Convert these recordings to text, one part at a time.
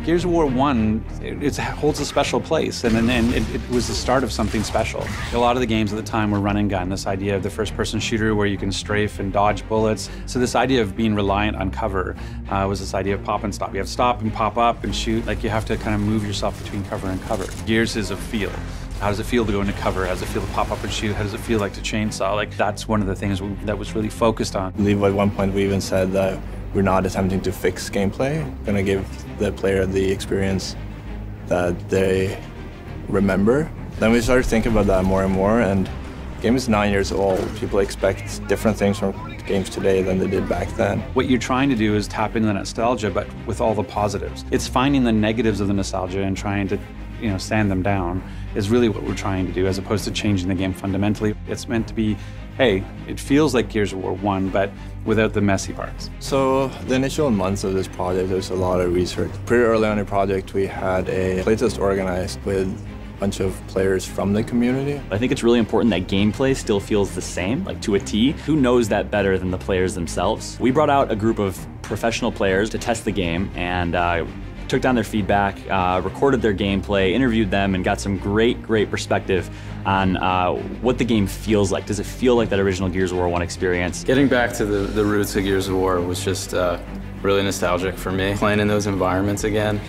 Gears of War 1, it holds a special place, and it was the start of something special. A lot of the games at the time were run and gun, this idea of the first-person shooter where you can strafe and dodge bullets. So this idea of being reliant on cover was this idea of pop and stop. You have to stop and pop up and shoot, like you have to kind of move yourself between cover and cover. Gears is a feel. How does it feel to go into cover? How does it feel to pop up and shoot? How does it feel like to chainsaw? Like, that's one of the things that was really focused on. I believe at one point we even said that we're not attempting to fix gameplay. We're gonna give the player the experience that they remember. Then we started thinking about that more and more, and the game is 9 years old. People expect different things from games today than they did back then. What you're trying to do is tap into the nostalgia, but with all the positives. It's finding the negatives of the nostalgia and trying to, sand them down is really what we're trying to do, as opposed to changing the game fundamentally. It's meant to be, hey, it feels like Gears of War 1, but without the messy parts. So the initial months of this project, there was a lot of research. Pretty early on in the project, we had a playtest organized with a bunch of players from the community. I think it's really important that gameplay still feels the same, like to a T. Who knows that better than the players themselves? We brought out a group of professional players to test the game, and took down their feedback, recorded their gameplay, interviewed them, and got some great perspective on what the game feels like. Does it feel like that original Gears of War 1 experience? Getting back to the roots of Gears of War was just really nostalgic for me. Playing in those environments again,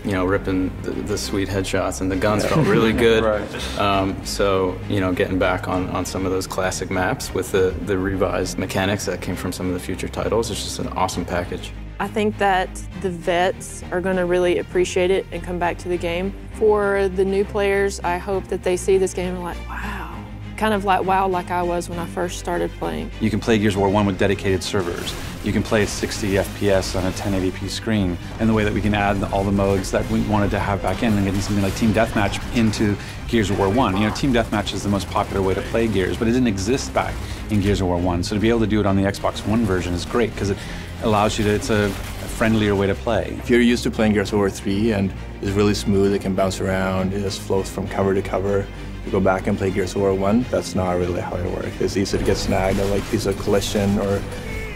ripping the sweet headshots and the guns felt really good. Right. So, getting back on some of those classic maps with the revised mechanics that came from some of the future titles, it's just an awesome package. I think that the vets are going to really appreciate it and come back to the game. For the new players, I hope that they see this game and like, wow. Kind of like wow, like I was when I first started playing. You can play Gears of War 1 with dedicated servers. You can play 60 FPS on a 1080p screen. And the way that we can add all the modes that we wanted to have back in, and getting something like Team Deathmatch into Gears of War 1. Team Deathmatch is the most popular way to play Gears, but it didn't exist back in Gears of War 1. So to be able to do it on the Xbox One version is great, because it allows you to, it's a friendlier way to play. If you're used to playing Gears of War 3 and it's really smooth, it can bounce around, it just flows from cover to cover. You go back and play Gears of War 1, that's not really how it works. It's easy to get snagged at like piece of collision or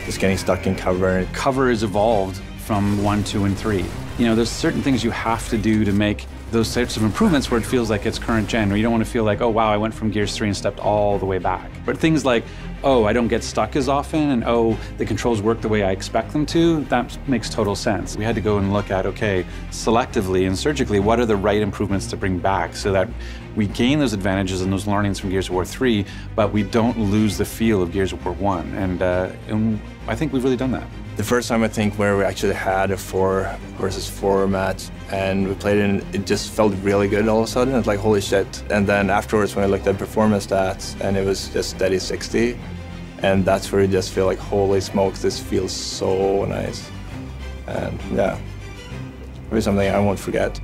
just getting stuck in cover. Cover is evolved from 1, 2, and 3. There's certain things you have to do to make those types of improvements where it feels like it's current gen, or you don't want to feel like, oh wow, I went from Gears 3 and stepped all the way back. But things like, oh, I don't get stuck as often, and oh, the controls work the way I expect them to, that makes total sense. We had to go and look at, okay, selectively and surgically, what are the right improvements to bring back so that we gain those advantages and those learnings from Gears of War 3, but we don't lose the feel of Gears of War 1. And I think we've really done that. The first time I think where we actually had a 4 versus 4 match and we played it, and it just felt really good all of a sudden. It's like, holy shit. And then afterwards when I looked at performance stats and it was just steady 60, and that's where you just feel like, holy smokes, this feels so nice. And yeah, it'll be something I won't forget.